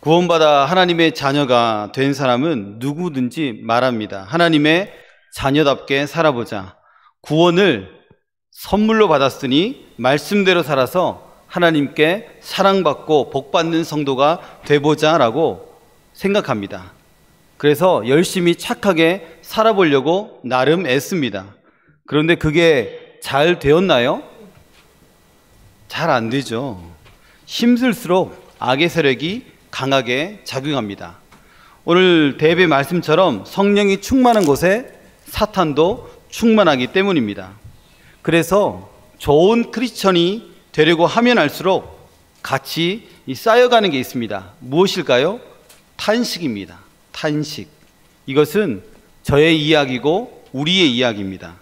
구원받아 하나님의 자녀가 된 사람은 누구든지 말합니다. 하나님의 자녀답게 살아보자. 구원을 선물로 받았으니 말씀대로 살아서 하나님께 사랑받고 복받는 성도가 돼보자 라고 생각합니다. 그래서 열심히 착하게 살아보려고 나름 애씁니다. 그런데 그게 잘 되었나요? 잘 안 되죠. 힘들수록 악의 세력이 강하게 작용합니다. 오늘 대배 말씀처럼 성령이 충만한 곳에 사탄도 충만하기 때문입니다. 그래서 좋은 크리스천이 되려고 하면 할수록 같이 쌓여가는 게 있습니다. 무엇일까요? 탄식입니다. 탄식. 이것은 저의 이야기고 우리의 이야기입니다.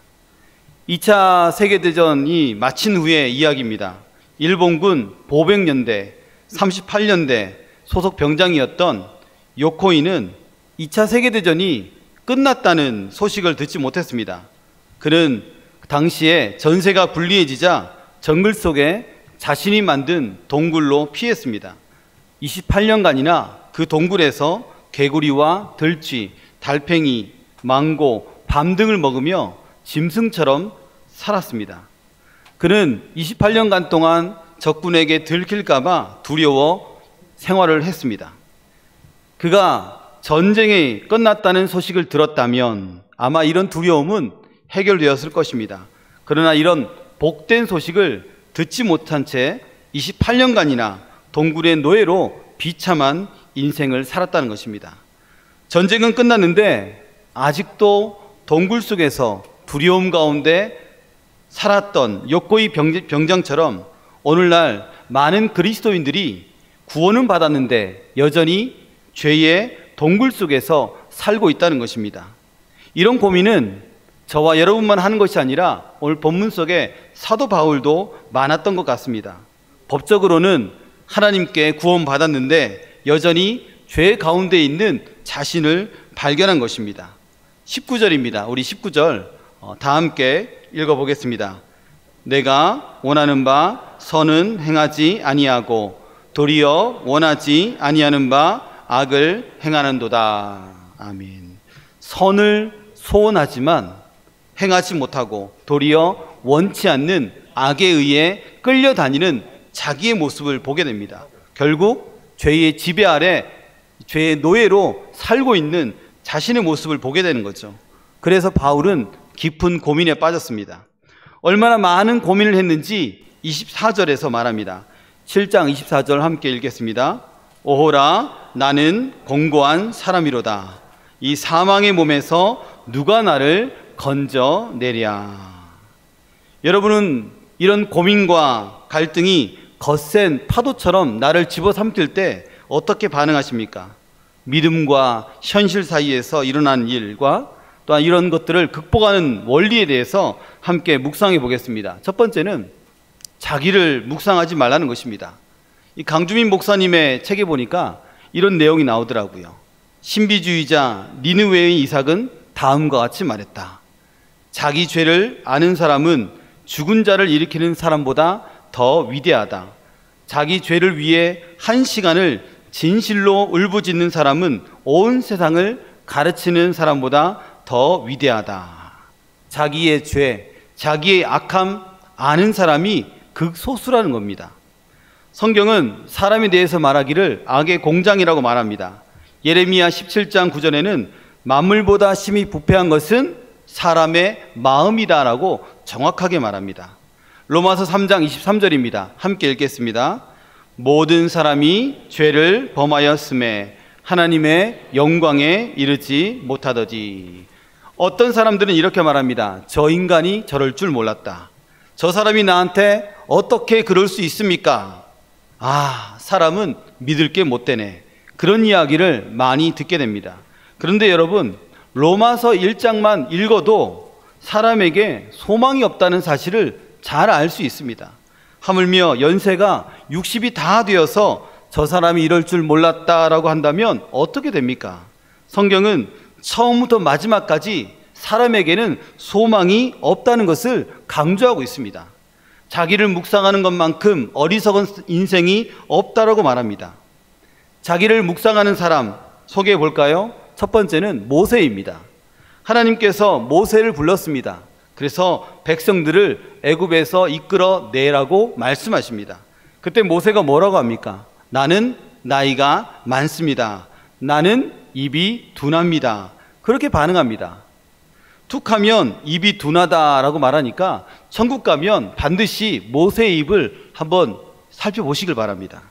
2차 세계대전이 마친 후의 이야기입니다. 일본군 보백연대 38년대 소속 병장이었던 요코이는 2차 세계대전이 끝났다는 소식을 듣지 못했습니다. 그는 당시에 전세가 불리해지자 정글 속에 자신이 만든 동굴로 피했습니다. 28년간이나 그 동굴에서 개구리와 들쥐, 달팽이, 망고, 밤 등을 먹으며 짐승처럼 살았습니다. 그는 28년간 동안 적군에게 들킬까봐 두려워 생활을 했습니다. 그가 전쟁이 끝났다는 소식을 들었다면 아마 이런 두려움은 해결되었을 것입니다. 그러나 이런 복된 소식을 듣지 못한 채 28년간이나 동굴의 노예로 비참한 인생을 살았다는 것입니다. 전쟁은 끝났는데 아직도 동굴 속에서 두려움 가운데 살았던 요코이 병장처럼 오늘날 많은 그리스도인들이 구원은 받았는데 여전히 죄의 동굴 속에서 살고 있다는 것입니다. 이런 고민은 저와 여러분만 하는 것이 아니라 오늘 본문 속에 사도 바울도 많았던 것 같습니다. 법적으로는 하나님께 구원받았는데 여전히 죄 가운데 있는 자신을 발견한 것입니다. 19절입니다. 우리 19절 다 함께 읽어보겠습니다. 내가 원하는 바 선은 행하지 아니하고 도리어 원하지 아니하는 바 악을 행하는도다. 아멘. 선을 소원하지만 행하지 못하고 도리어 원치 않는 악에 의해 끌려다니는 자기의 모습을 보게 됩니다. 결국 죄의 지배 아래 죄의 노예로 살고 있는 자신의 모습을 보게 되는 거죠. 그래서 바울은 깊은 고민에 빠졌습니다. 얼마나 많은 고민을 했는지 24절에서 말합니다. 7장 24절 함께 읽겠습니다. 오호라 나는 공고한 사람이로다. 이 사망의 몸에서 누가 나를 건져내랴. 여러분은 이런 고민과 갈등이 거센 파도처럼 나를 집어삼킬 때 어떻게 반응하십니까? 믿음과 현실 사이에서 일어나는 일과 또한 이런 것들을 극복하는 원리에 대해서 함께 묵상해 보겠습니다. 첫 번째는 자기를 묵상하지 말라는 것입니다. 이 강주민 목사님의 책에 보니까 이런 내용이 나오더라고요. 신비주의자 니느웨의 이삭은 다음과 같이 말했다. 자기 죄를 아는 사람은 죽은 자를 일으키는 사람보다 더 위대하다. 자기 죄를 위해 한 시간을 진실로 울부짖는 사람은 온 세상을 가르치는 사람보다 더 위대하다. 자기의 죄, 자기의 악함 아는 사람이 극소수라는 겁니다. 성경은 사람에 대해서 말하기를 악의 공장이라고 말합니다. 예레미야 17장 9절에는 만물보다 심히 부패한 것은 사람의 마음이다라고 정확하게 말합니다. 로마서 3장 23절입니다. 함께 읽겠습니다. 모든 사람이 죄를 범하였음에 하나님의 영광에 이르지 못하더지. 어떤 사람들은 이렇게 말합니다. 저 인간이 저럴 줄 몰랐다. 저 사람이 나한테 어떻게 그럴 수 있습니까? 아, 사람은 믿을 게 못 되네. 그런 이야기를 많이 듣게 됩니다. 그런데 여러분, 로마서 1장만 읽어도 사람에게 소망이 없다는 사실을 잘 알 수 있습니다. 하물며 연세가 60이 다 되어서 저 사람이 이럴 줄 몰랐다라고 한다면 어떻게 됩니까? 성경은 처음부터 마지막까지 사람에게는 소망이 없다는 것을 강조하고 있습니다. 자기를 묵상하는 것만큼 어리석은 인생이 없다라고 말합니다. 자기를 묵상하는 사람 소개해 볼까요? 첫 번째는 모세입니다. 하나님께서 모세를 불렀습니다. 그래서 백성들을 애굽에서 이끌어 내라고 말씀하십니다. 그때 모세가 뭐라고 합니까? 나는 나이가 많습니다. 나는 입이 둔합니다. 그렇게 반응합니다. 툭하면 입이 둔하다라고 말하니까 천국 가면 반드시 모세의 입을 한번 살펴보시길 바랍니다.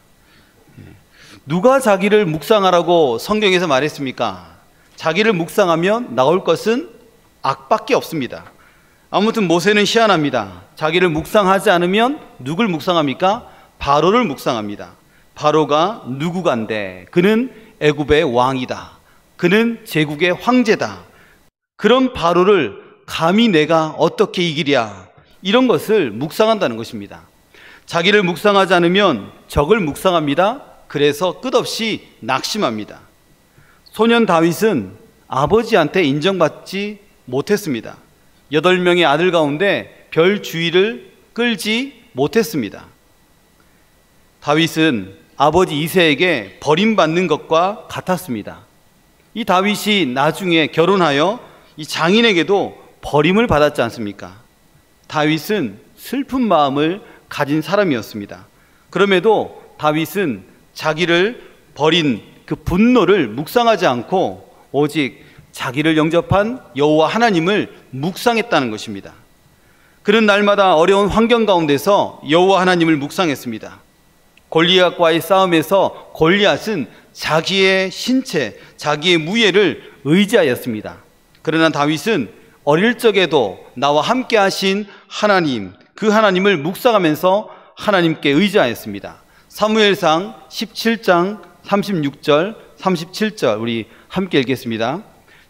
누가 자기를 묵상하라고 성경에서 말했습니까? 자기를 묵상하면 나올 것은 악밖에 없습니다. 아무튼 모세는 희한합니다. 자기를 묵상하지 않으면 누굴 묵상합니까? 바로를 묵상합니다. 바로가 누구간데 그는 애굽의 왕이다. 그는 제국의 황제다. 그런 바로를 감히 내가 어떻게 이기랴, 이런 것을 묵상한다는 것입니다. 자기를 묵상하지 않으면 적을 묵상합니다. 그래서 끝없이 낙심합니다. 소년 다윗은 아버지한테 인정받지 못했습니다. 8명의 아들 가운데 별 주의를 끌지 못했습니다. 다윗은 아버지 이새에게 버림받는 것과 같았습니다. 이 다윗이 나중에 결혼하여 이 장인에게도 버림을 받았지 않습니까? 다윗은 슬픈 마음을 가진 사람이었습니다. 그럼에도 다윗은 자기를 버린 그 분노를 묵상하지 않고 오직 자기를 영접한 여호와 하나님을 묵상했다는 것입니다. 그는 날마다 어려운 환경 가운데서 여호와 하나님을 묵상했습니다. 골리앗과의 싸움에서 골리앗은 자기의 신체, 자기의 무예를 의지하였습니다. 그러나 다윗은 어릴 적에도 나와 함께 하신 하나님, 그 하나님을 묵상하면서 하나님께 의지하였습니다. 사무엘상 17장 36절, 37절 우리 함께 읽겠습니다.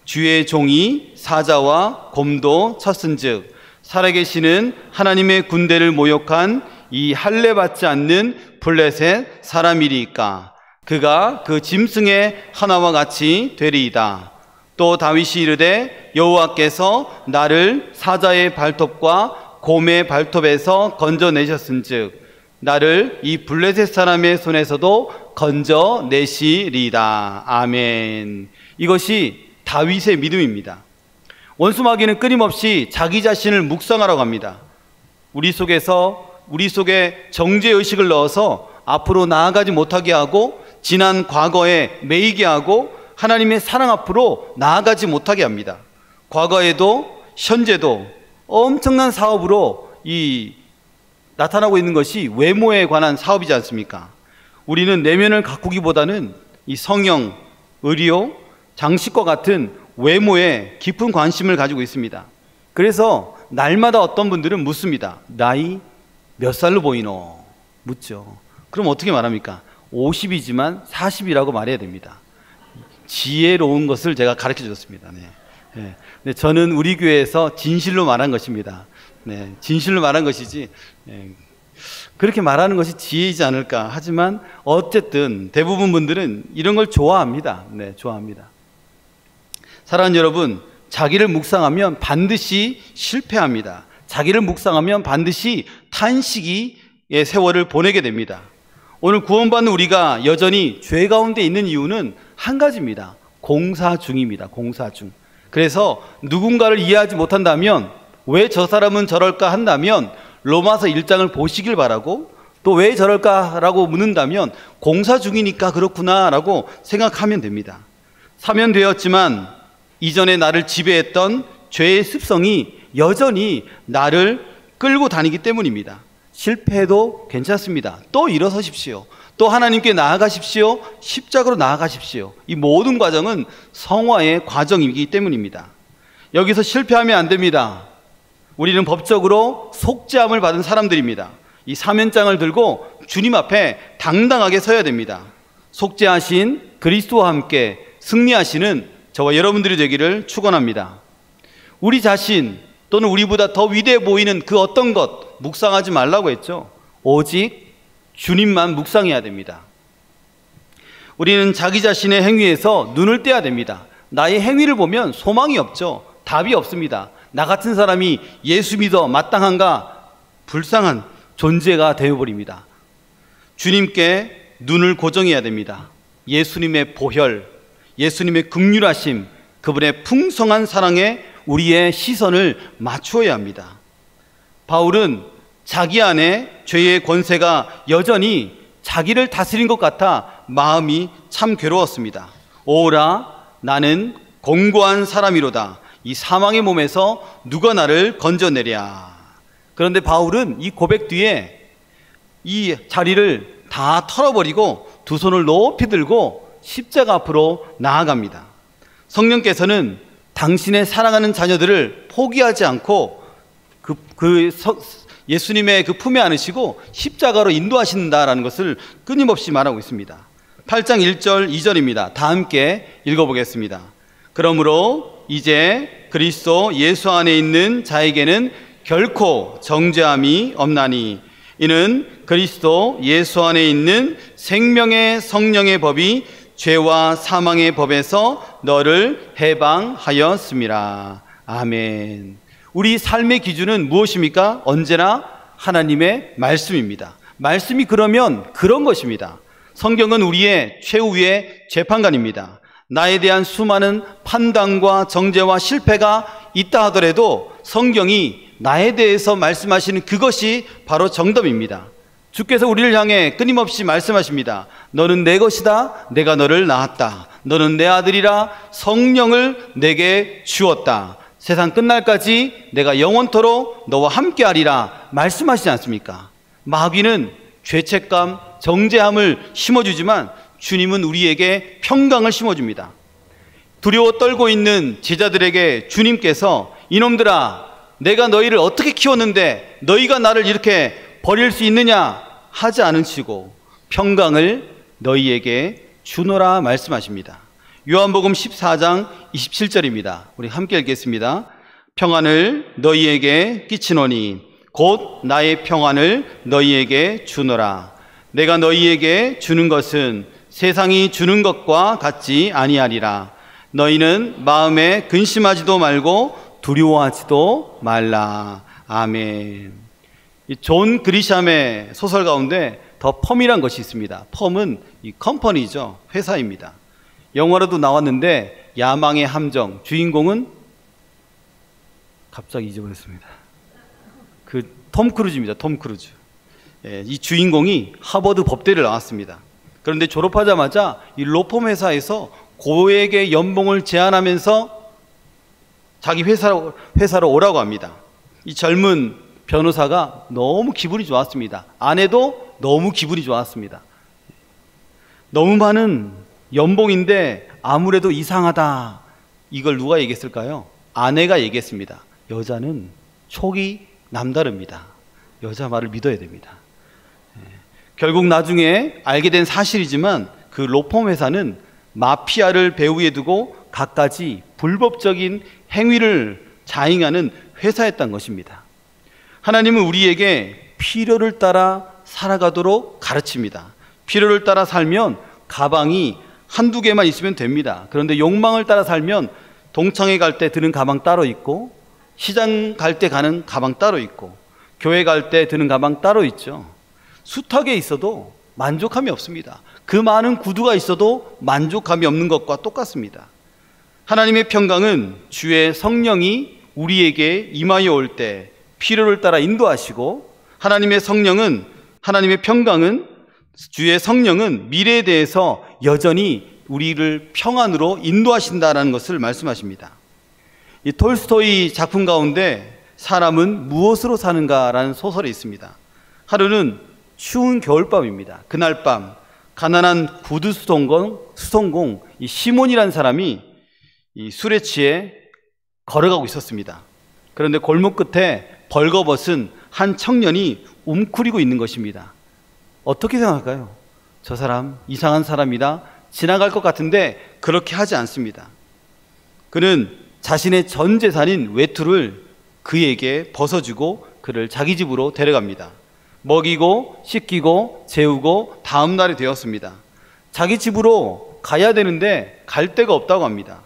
주의 종이 사자와 곰도 쳤은즉 살아계시는 하나님의 군대를 모욕한 이 할례 받지 않는 블레셋 사람이리이까 그가 그 짐승의 하나와 같이 되리이다. 또 다윗이 이르되 여호와께서 나를 사자의 발톱과 곰의 발톱에서 건져내셨은즉 나를 이 블레셋 사람의 손에서도 건져내시리이다. 아멘. 이것이 다윗의 믿음입니다. 원수 마귀는 끊임없이 자기 자신을 묵상하라고 합니다. 우리 속에 정죄의식을 넣어서 앞으로 나아가지 못하게 하고 지난 과거에 매이게 하고 하나님의 사랑 앞으로 나아가지 못하게 합니다. 과거에도 현재도 엄청난 사업으로 나타나고 있는 것이 외모에 관한 사업이지 않습니까? 우리는 내면을 가꾸기보다는 이 성형, 의료, 장식과 같은 외모에 깊은 관심을 가지고 있습니다. 그래서 날마다 어떤 분들은 묻습니다. 나이 몇 살로 보이노? 묻죠. 그럼 어떻게 말합니까? 50이지만 40이라고 말해야 됩니다. 지혜로운 것을 제가 가르쳐 줬습니다. 네. 네, 저는 우리 교회에서 진실로 말한 것입니다. 네, 진실로 말한 것이지 그렇게 말하는 것이 지혜이지 않을까. 하지만 어쨌든 대부분 분들은 이런 걸 좋아합니다. 네, 좋아합니다. 사랑하는 여러분, 자기를 묵상하면 반드시 실패합니다. 자기를 묵상하면 반드시 탄식의 세월을 보내게 됩니다. 오늘 구원받는 우리가 여전히 죄 가운데 있는 이유는 한 가지입니다. 공사 중입니다. 공사 중. 그래서 누군가를 이해하지 못한다면 왜 저 사람은 저럴까 한다면 로마서 1장을 보시길 바라고, 또 왜 저럴까라고 묻는다면 공사 중이니까 그렇구나라고 생각하면 됩니다. 사면되었지만 이전에 나를 지배했던 죄의 습성이 여전히 나를 끌고 다니기 때문입니다. 실패해도 괜찮습니다. 또 일어서십시오. 또 하나님께 나아가십시오. 십자가로 나아가십시오. 이 모든 과정은 성화의 과정이기 때문입니다. 여기서 실패하면 안 됩니다. 우리는 법적으로 속죄함을 받은 사람들입니다. 이 사면장을 들고 주님 앞에 당당하게 서야 됩니다. 속죄하신 그리스도와 함께 승리하시는 저와 여러분들이 되기를 축원합니다. 우리 자신 또는 우리보다 더 위대해 보이는 그 어떤 것 묵상하지 말라고 했죠. 오직 주님만 묵상해야 됩니다. 우리는 자기 자신의 행위에서 눈을 떼야 됩니다. 나의 행위를 보면 소망이 없죠. 답이 없습니다. 나 같은 사람이 예수 믿어 마땅한가? 불쌍한 존재가 되어버립니다. 주님께 눈을 고정해야 됩니다. 예수님의 보혈, 예수님의 긍휼하심, 그분의 풍성한 사랑에 우리의 시선을 맞추어야 합니다. 바울은 자기 안에 죄의 권세가 여전히 자기를 다스린 것 같아 마음이 참 괴로웠습니다. 오라, 나는 공고한 사람이로다. 이 사망의 몸에서 누가 나를 건져내랴. 그런데 바울은 이 고백 뒤에 이 자리를 다 털어버리고 두 손을 높이 들고 십자가 앞으로 나아갑니다. 성령께서는 당신의 사랑하는 자녀들을 포기하지 않고 예수님의 그 품에 안으시고 십자가로 인도하신다라는 것을 끊임없이 말하고 있습니다. 8장 1절 2절입니다. 다 함께 읽어보겠습니다. 그러므로 이제 그리스도 예수 안에 있는 자에게는 결코 정죄함이 없나니 이는 그리스도 예수 안에 있는 생명의 성령의 법이 죄와 사망의 법에서 너를 해방하였음이라. 아멘. 우리 삶의 기준은 무엇입니까? 언제나 하나님의 말씀입니다. 말씀이 그러면 그런 것입니다. 성경은 우리의 최후의 재판관입니다. 나에 대한 수많은 판단과 정죄와 실패가 있다 하더라도 성경이 나에 대해서 말씀하시는 그것이 바로 정답입니다. 주께서 우리를 향해 끊임없이 말씀하십니다. 너는 내 것이다. 내가 너를 낳았다. 너는 내 아들이라. 성령을 내게 주었다. 세상 끝날까지 내가 영원토록 너와 함께하리라 말씀하시지 않습니까? 마귀는 죄책감, 정죄함을 심어주지만 주님은 우리에게 평강을 심어줍니다. 두려워 떨고 있는 제자들에게 주님께서 이놈들아, 내가 너희를 어떻게 키웠는데 너희가 나를 이렇게 버릴 수 있느냐 하지 않으시고 평강을 너희에게 주노라 말씀하십니다. 요한복음 14장 27절입니다. 우리 함께 읽겠습니다. 평안을 너희에게 끼치노니 곧 나의 평안을 너희에게 주노라. 내가 너희에게 주는 것은 세상이 주는 것과 같지 아니하리라. 너희는 마음에 근심하지도 말고 두려워하지도 말라. 아멘. 이 존 그리샴의 소설 가운데 더 펌이란 것이 있습니다. 펌은 이 컴퍼니죠. 회사입니다. 영화로도 나왔는데 야망의 함정, 주인공은 갑자기 잊어버렸습니다. 그 톰 크루즈입니다. 톰 크루즈. 예, 이 주인공이 하버드 법대를 나왔습니다. 그런데 졸업하자마자 이 로펌 회사에서 고액의 연봉을 제안하면서 자기 회사로 오라고 합니다. 이 젊은 변호사가 너무 기분이 좋았습니다. 아내도 너무 기분이 좋았습니다. 너무 많은 연봉인데 아무래도 이상하다. 이걸 누가 얘기했을까요? 아내가 얘기했습니다. 여자는 촉이 남다릅니다. 여자 말을 믿어야 됩니다. 결국 나중에 알게 된 사실이지만 그 로펌 회사는 마피아를 배후에 두고 갖가지 불법적인 행위를 자행하는 회사였던 것입니다. 하나님은 우리에게 필요를 따라 살아가도록 가르칩니다. 필요를 따라 살면 가방이 한두 개만 있으면 됩니다. 그런데 욕망을 따라 살면 동창회 갈 때 드는 가방 따로 있고, 시장 갈 때 가는 가방 따로 있고, 교회 갈 때 드는 가방 따로 있죠. 숱하게 있어도 만족함이 없습니다. 그 많은 구두가 있어도 만족함이 없는 것과 똑같습니다. 하나님의 평강은 주의 성령이 우리에게 임하여 올 때 필요를 따라 인도하시고, 하나님의 평강은 주의 성령은 미래에 대해서 여전히 우리를 평안으로 인도하신다는 것을 말씀하십니다. 이 톨스토이 작품 가운데 사람은 무엇으로 사는가라는 소설이 있습니다. 하루는 추운 겨울밤입니다. 그날 밤 가난한 구두 수송공 이 시몬이라는 사람이 이 술에 취해 걸어가고 있었습니다. 그런데 골목 끝에 벌거벗은 한 청년이 웅크리고 있는 것입니다. 어떻게 생각할까요? 저 사람 이상한 사람이다. 지나갈 것 같은데 그렇게 하지 않습니다. 그는 자신의 전 재산인 외투를 그에게 벗어주고 그를 자기 집으로 데려갑니다. 먹이고 씻기고 재우고 다음 날이 되었습니다. 자기 집으로 가야 되는데 갈 데가 없다고 합니다.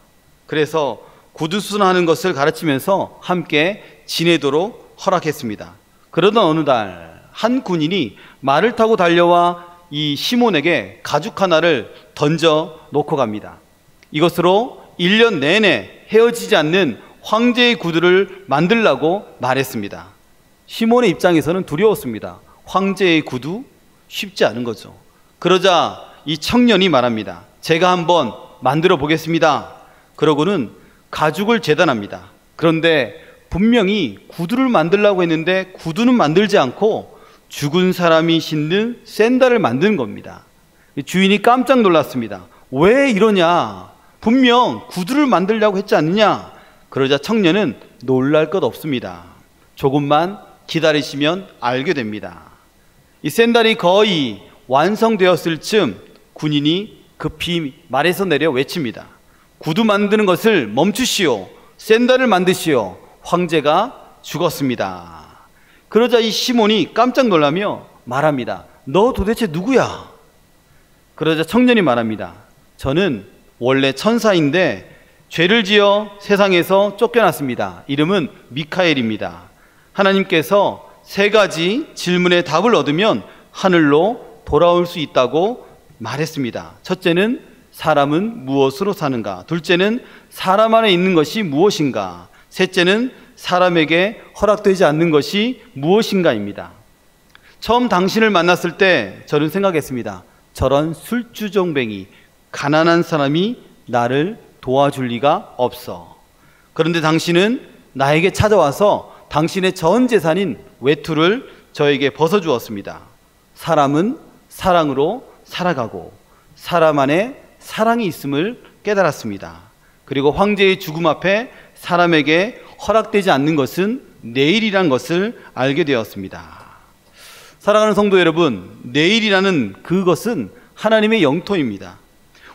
그래서 구두순하는 것을 가르치면서 함께 지내도록 허락했습니다. 그러던 어느 날 한 군인이 말을 타고 달려와 이 시몬에게 가죽 하나를 던져 놓고 갑니다. 이것으로 1년 내내 헤어지지 않는 황제의 구두를 만들라고 말했습니다. 시몬의 입장에서는 두려웠습니다. 황제의 구두? 쉽지 않은 거죠. 그러자 이 청년이 말합니다. 제가 한번 만들어 보겠습니다. 그러고는 가죽을 재단합니다. 그런데 분명히 구두를 만들려고 했는데 구두는 만들지 않고 죽은 사람이 신는 샌들을 만든 겁니다. 주인이 깜짝 놀랐습니다. 왜 이러냐? 분명 구두를 만들려고 했지 않느냐? 그러자 청년은 놀랄 것 없습니다. 조금만 기다리시면 알게 됩니다. 이 샌들이 거의 완성되었을 즈음 군인이 급히 말에서 내려 외칩니다. 구두 만드는 것을 멈추시오. 샌들을 만드시오. 황제가 죽었습니다. 그러자 이 시몬이 깜짝 놀라며 말합니다. 너 도대체 누구야? 그러자 청년이 말합니다. 저는 원래 천사인데 죄를 지어 세상에서 쫓겨났습니다. 이름은 미카엘입니다. 하나님께서 3가지 질문의 답을 얻으면 하늘로 돌아올 수 있다고 말했습니다. 첫째는 사람은 무엇으로 사는가? 둘째는 사람 안에 있는 것이 무엇인가? 셋째는 사람에게 허락되지 않는 것이 무엇인가입니다. 처음 당신을 만났을 때 저는 생각했습니다. 저런 술주정뱅이, 가난한 사람이 나를 도와줄 리가 없어. 그런데 당신은 나에게 찾아와서 당신의 전 재산인 외투를 저에게 벗어주었습니다. 사람은 사랑으로 살아가고 사람 안에 사랑이 있음을 깨달았습니다. 그리고 황제의 죽음 앞에 사람에게 허락되지 않는 것은 내일이란 것을 알게 되었습니다. 사랑하는 성도 여러분, 내일이라는 그것은 하나님의 영토입니다.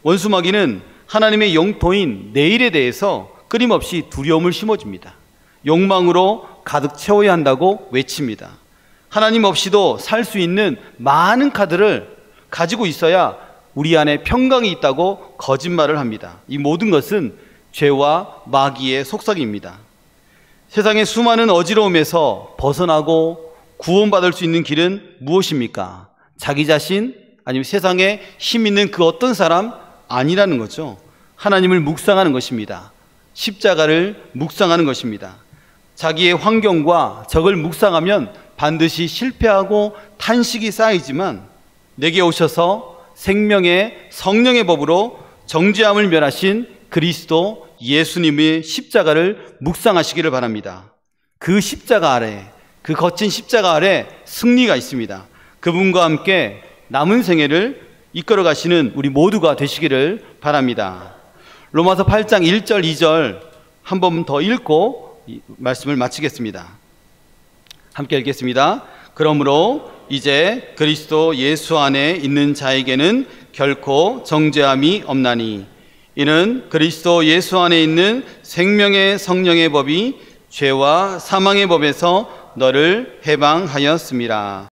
원수마귀는 하나님의 영토인 내일에 대해서 끊임없이 두려움을 심어줍니다. 욕망으로 가득 채워야 한다고 외칩니다. 하나님 없이도 살 수 있는 많은 카드를 가지고 있어야 우리 안에 평강이 있다고 거짓말을 합니다. 이 모든 것은 죄와 마귀의 속삭입니다. 세상의 수많은 어지러움에서 벗어나고 구원받을 수 있는 길은 무엇입니까? 자기 자신 아니면 세상에 힘 있는 그 어떤 사람 아니라는 거죠. 하나님을 묵상하는 것입니다. 십자가를 묵상하는 것입니다. 자기의 환경과 적을 묵상하면 반드시 실패하고 탄식이 쌓이지만 내게 오셔서 생명의 성령의 법으로 정죄함을 멸하신 그리스도 예수님의 십자가를 묵상하시기를 바랍니다. 그 십자가 아래, 그 거친 십자가 아래 승리가 있습니다. 그분과 함께 남은 생애를 이끌어 가시는 우리 모두가 되시기를 바랍니다. 로마서 8장 1절 2절 한 번 더 읽고 이 말씀을 마치겠습니다. 함께 읽겠습니다. 그러므로 이제 그리스도 예수 안에 있는 자에게는 결코 정죄함이 없나니 이는 그리스도 예수 안에 있는 생명의 성령의 법이 죄와 사망의 법에서 너를 해방하였습니다.